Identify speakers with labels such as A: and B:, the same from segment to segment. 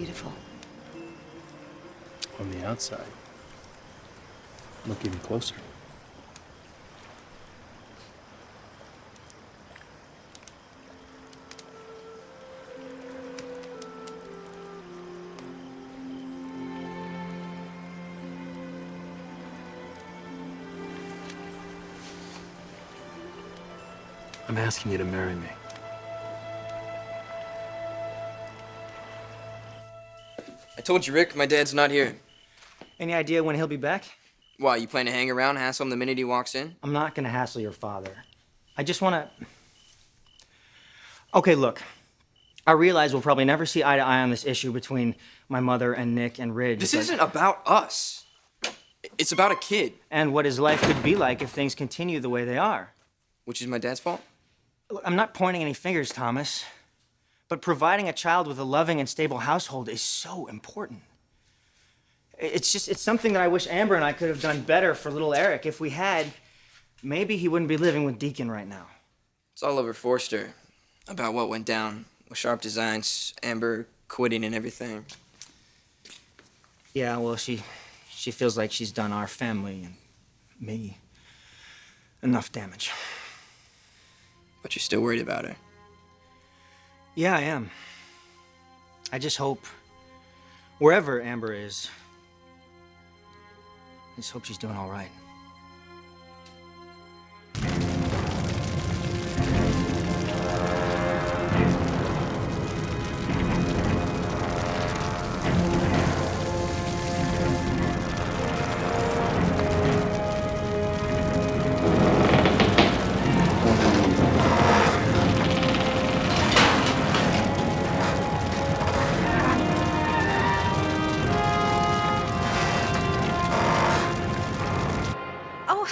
A: beautiful.
B: On the outside. Look even closer. I'm asking you to marry me.
C: I told you, Rick, my dad's not here.
D: Any idea when he'll be back?
C: Why, you plan to hang around, hassle him the minute he walks in?
D: I'm not gonna hassle your father. I just wanna... Okay, look. I realize we'll probably never see eye to eye on this issue between my mother and Nick and Ridge.
C: This isn't about us. It's about a kid.
D: And what his life could be like if things continue the way they are.
C: Which is my dad's fault?
D: Look, I'm not pointing any fingers, Thomas. But providing a child with a loving and stable household is so important. It's something that I wish Amber and I could have done better for little Eric. If we had, maybe he wouldn't be living with Deacon right now.
C: It's all over Forster. About what went down with Sharp Designs, Amber quitting and everything.
D: Yeah, well, she feels like she's done our family and me enough damage.
C: But you're still worried about her.
D: Yeah, I am. I just hope, wherever Amber is, I just hope she's doing all right.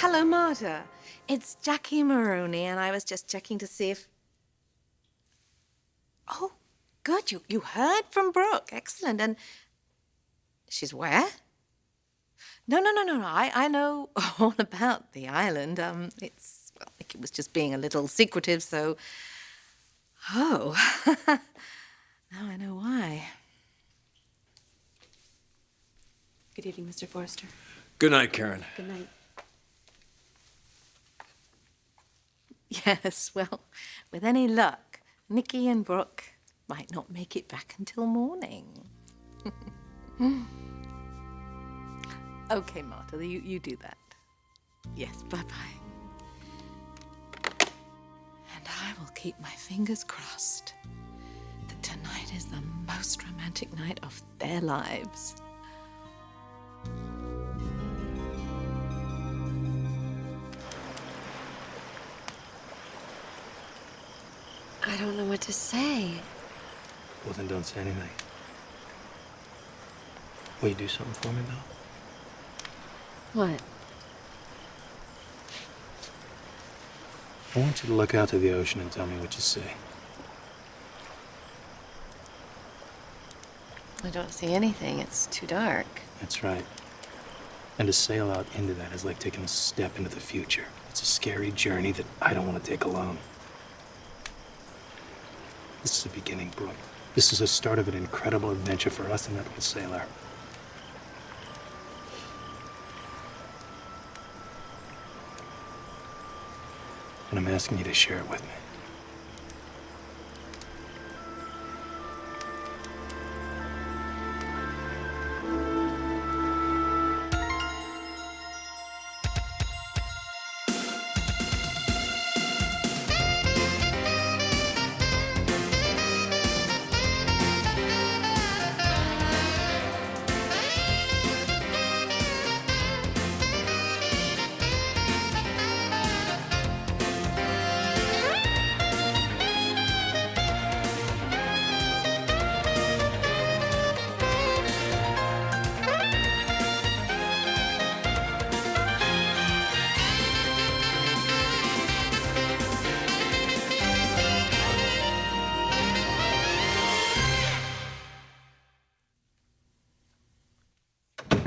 A: Hello, Marta. It's Jackie Maroney, and I was just checking to see if... Oh, good. You heard from Brooke. Excellent. And she's where? No. I know all about the island. Well, I think it was just being a little secretive, so... Oh. Now I know why.
E: Good evening, Mr. Forster.
B: Good night, Karen.
E: Good night.
A: Yes, well, with any luck, Nicky and Brooke might not make it back until morning. Okay, Marta, you do that. Yes, bye-bye. And I will keep my fingers crossed that tonight is the most romantic night of their lives.
E: I don't know what to say.
B: Well, then don't say anything. Will you do something for me, though?
E: What?
B: I want you to look out to the ocean and tell me what you see.
E: I don't see anything. It's too dark.
B: That's right. And to sail out into that is like taking a step into the future. It's a scary journey that I don't want to take alone. This is the beginning, Brooke. This is the start of an incredible adventure for us and that little sailor. And I'm asking you to share it with me.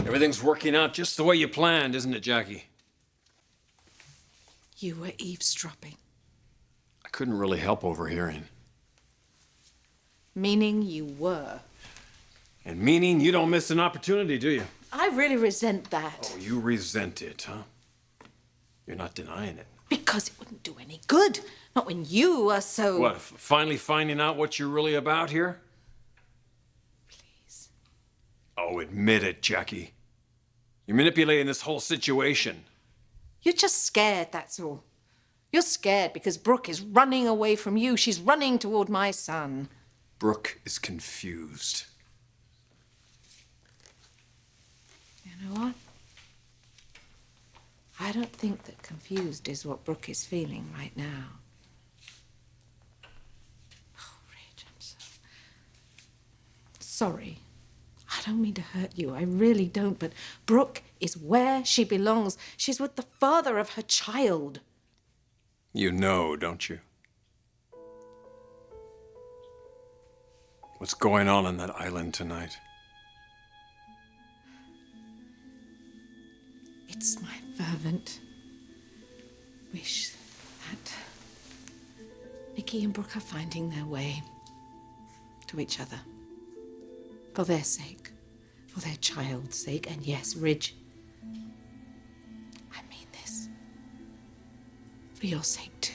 F: Everything's working out just the way you planned, isn't it, Jackie?
A: You were eavesdropping.
F: I couldn't really help overhearing.
A: Meaning you were.
F: And meaning you don't miss an opportunity, do you?
A: I really resent that.
F: Oh, you resent it, huh? You're not denying it.
A: Because it wouldn't do any good. Not when you are so...
F: What, finally finding out what you're really about here?
A: Please.
F: Oh, admit it, Jackie. You're manipulating this whole situation.
A: You're just scared, that's all. You're scared because Brooke is running away from you. She's running toward my son.
F: Brooke is confused.
A: You know what? I don't think that confused is what Brooke is feeling right now. Oh, Rich, I'm so sorry. I don't mean to hurt you. I really don't. But Brooke is where she belongs. She's with the father of her child.
F: You know, don't you? What's going on that island tonight?
A: It's my fervent wish that Nicky and Brooke are finding their way to each other. For their sake, for their child's sake, and yes, Ridge, I mean this, for your sake too.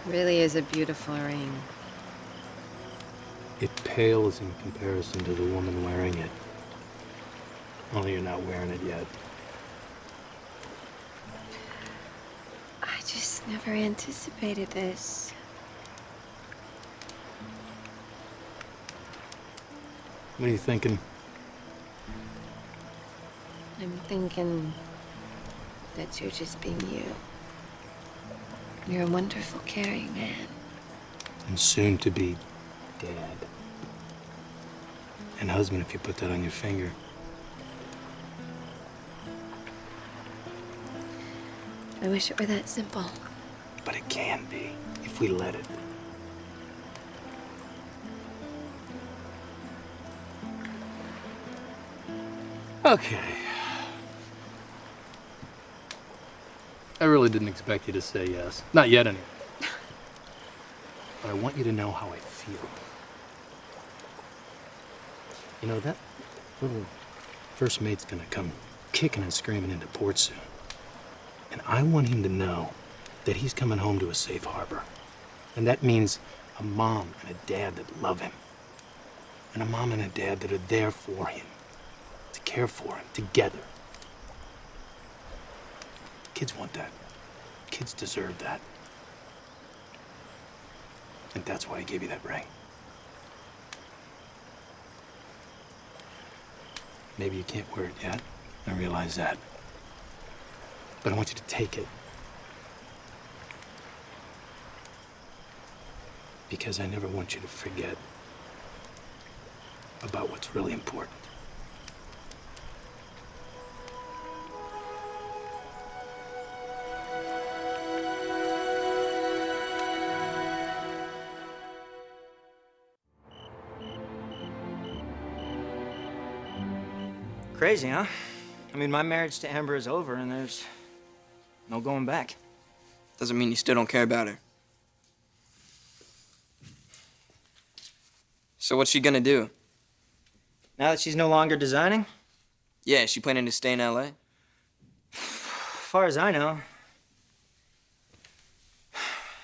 E: Really is a beautiful ring.
B: It pales in comparison to the woman wearing it. Only you're not wearing it yet.
E: I just never anticipated this.
B: What are you thinking?
E: I'm thinking that you're just being you. You're a wonderful, caring man.
B: And soon to be dad. And husband, if you put that on your finger.
E: I wish it were that simple.
B: But it can be, if we let it. Okay. I really didn't expect you to say yes. Not yet, anyway. But I want you to know how I feel. You know, that little first mate's gonna come kicking and screaming into port soon. And I want him to know that he's coming home to a safe harbor. And that means a mom and a dad that love him. And a mom and a dad that are there for him. To care for him, together. Kids want that. Kids deserve that. And that's why I gave you that ring. Maybe you can't wear it yet. I realize that. But I want you to take it. Because I never want you to forget about what's really important.
D: Crazy, huh? I mean, my marriage to Amber is over, and there's no going back.
C: Doesn't mean you still don't care about her. So what's she gonna do?
D: Now that she's no longer designing?
C: Yeah, is she planning to stay in LA?
D: As far as I know.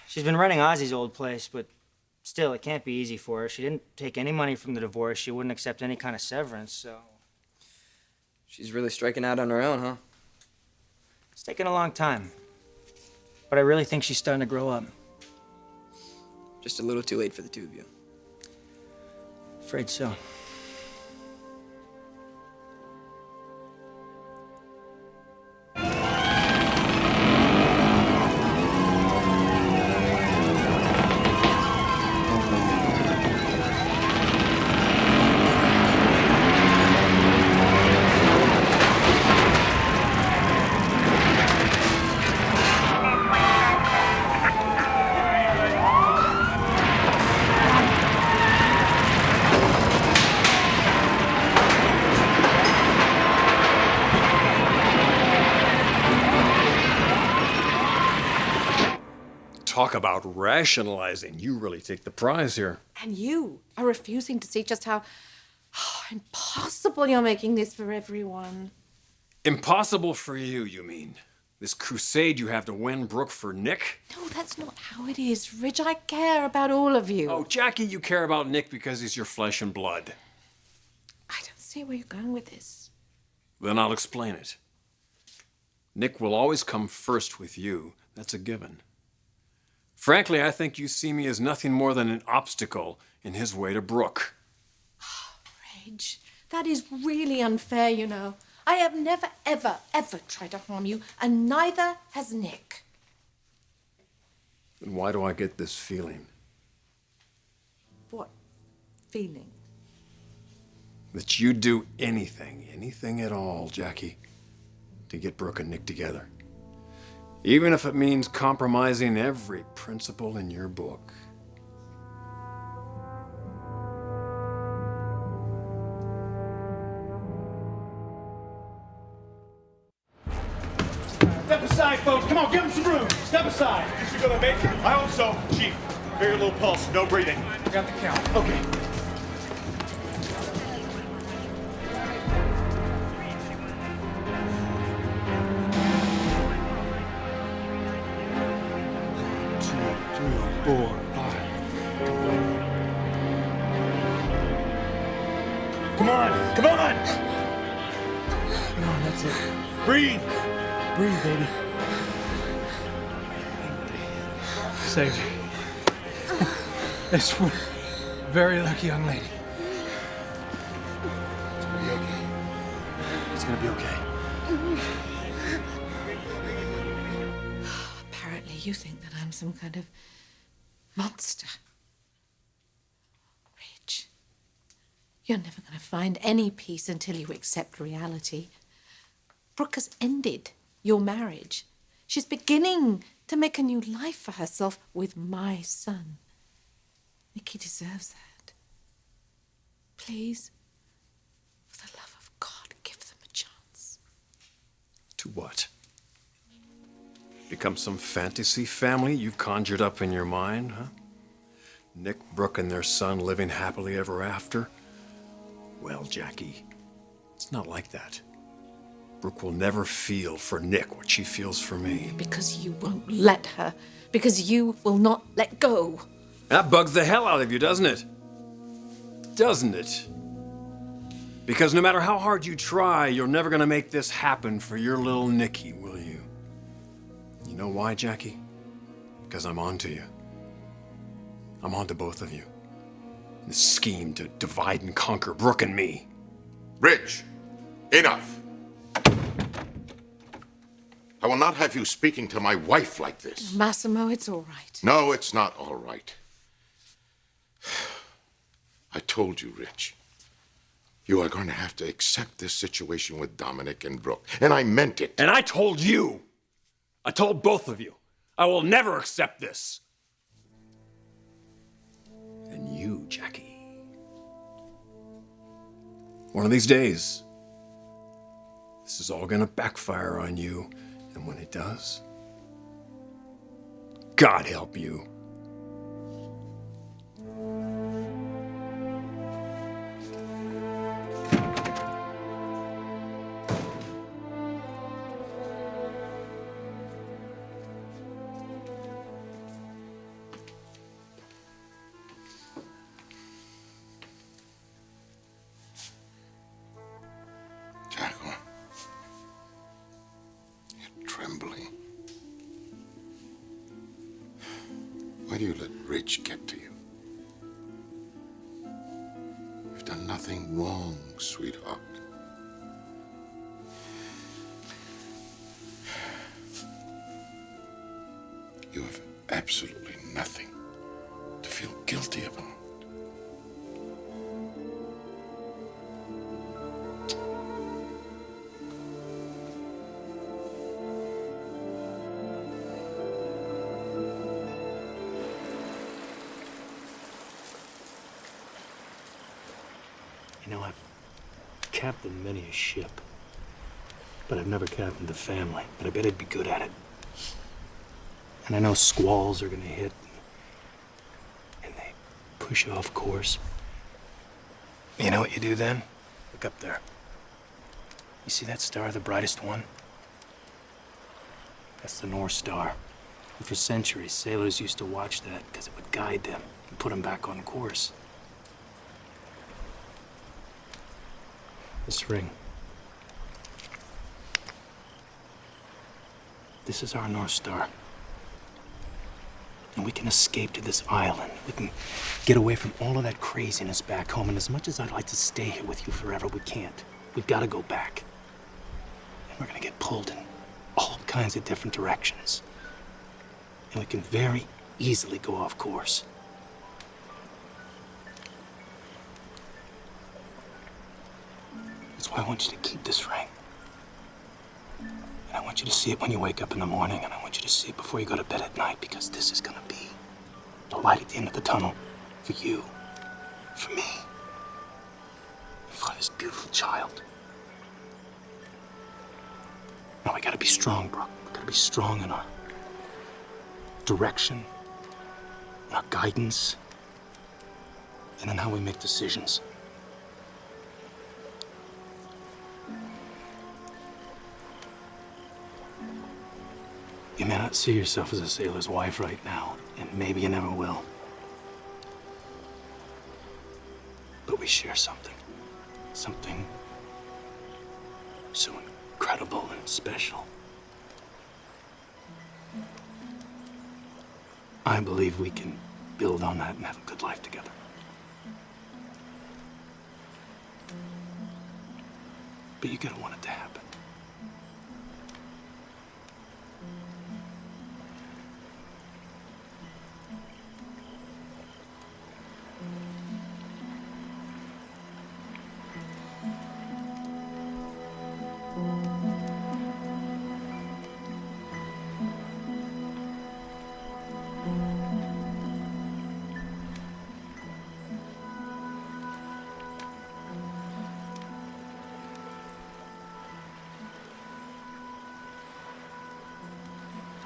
D: She's been running Ozzy's old place, but still, it can't be easy for her. She didn't take any money from the divorce. She wouldn't accept any kind of severance, so...
C: She's really striking out on her own, huh?
D: It's taken a long time. But I really think she's starting to grow up.
C: Just a little too late for the two of you.
D: Afraid so.
F: talk about rationalizing. You really take the prize here.
A: And you are refusing to see just how impossible you're making this for everyone.
F: Impossible for you, you mean? This crusade you have to win Brooke for Nick?
A: No, that's not how it is, Ridge. I care about all of you.
F: Oh, Jackie, you care about Nick because he's your flesh and blood.
A: I don't see where you're going with this.
F: Then I'll explain it. Nick will always come first with you. That's a given. Frankly, I think you see me as nothing more than an obstacle in his way to Brooke.
A: Ridge, that is really unfair, you know. I have never, ever, ever tried to harm you, and neither has Nick.
F: Then why do I get this feeling?
A: What feeling?
F: That you'd do anything at all, Jackie, to get Brooke and Nick together. Even if it means compromising every principle in your book.
G: Step aside, folks. Come on, give him some room. Step aside. Is she gonna make it? I hope so. Chief, very low pulse, no breathing. I got the count. Okay. Come on, come on! Come on, that's it. Breathe! Breathe, baby.
B: Saved her. This one. Very lucky young lady.
G: It's gonna be okay.
A: Apparently you think that I'm some kind of monster. Ridge, you're never going to find any peace until you accept reality. Brooke has ended your marriage. She's beginning to make a new life for herself with my son. Nicky deserves that. Please, for the love of God, give them a chance.
F: To what? Become some fantasy family you've conjured up in your mind, huh? Nick, Brooke, and their son living happily ever after? Well, Jackie, it's not like that. Brooke will never feel for Nick what she feels for me.
A: Because you won't let her. Because you will not let go.
F: That bugs the hell out of you, doesn't it? Doesn't it? Because no matter how hard you try, you're never gonna make this happen for your little Nicky, will you? You know why, Jackie? Because I'm on to you. I'm on to both of you. This scheme to divide and conquer Brooke and me.
H: Ridge, enough. I will not have you speaking to my wife like this.
A: Massimo, it's all right.
H: No, it's not all right. I told you, Ridge. You are going to have to accept this situation with Dominic and Brooke. And I meant it.
F: And I told you. I told both of you. I will never accept this. And you, Jackie. One of these days, this is all gonna backfire on you. And when it does, God help you.
H: Jacqueline, you're trembling. Why do you let Ridge get to you? You've done nothing wrong, sweetheart. You have absolutely nothing to feel guilty about.
B: You know, I've captained many a ship, but I've never captained a family, but I bet I'd be good at it. And I know squalls are gonna hit. And they push you off course. You know what you do then? Look up there. You see that star, the brightest one? That's the North Star. And for centuries, sailors used to watch that because it would guide them and put them back on course. This ring. This is our North Star. And we can escape to this island. We can get away from all of that craziness back home. And as much as I'd like to stay here with you forever, we can't. We've got to go back. And we're going to get pulled in all kinds of different directions. And we can very easily go off course. That's why I want you to keep this ring. And I want you to see it when you wake up in the morning, and I want you to see it before you go to bed at night, because this is gonna be the light at the end of the tunnel for you, for me, and for this beautiful child. Now we gotta be strong, Brooke. We gotta be strong in our direction, in our guidance, and in how we make decisions. You may not see yourself as a sailor's wife right now, and maybe you never will. But we share something. Something so incredible and special. I believe we can build on that and have a good life together. But you gotta want it to happen.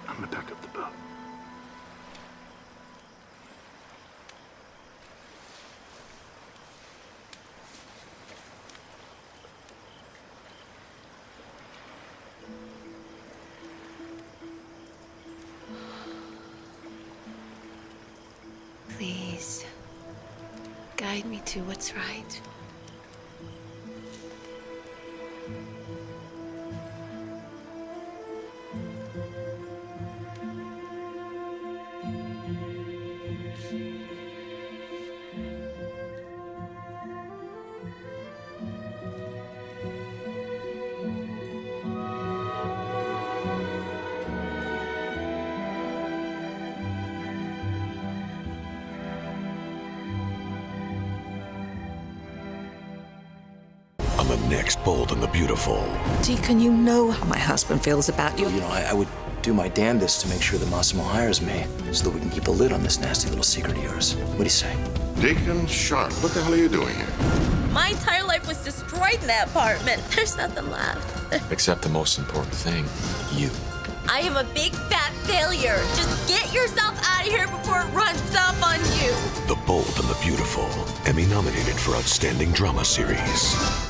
B: I'm gonna pack up the boat.
E: Please, guide me to what's right.
I: On the next Bold and the Beautiful.
A: Deacon, you know how my husband feels about you.
J: You know, I would do my damnedest to make sure that Massimo hires me so that we can keep a lid on this nasty little secret of yours. What do you say?
H: Deacon Sharp, what the hell are you doing here?
K: My entire life was destroyed in that apartment. There's nothing left.
I: Except the most important thing, you.
K: I am a big fat failure. Just get yourself out of here before it runs off on you.
I: The Bold and the Beautiful. Emmy nominated for Outstanding Drama Series.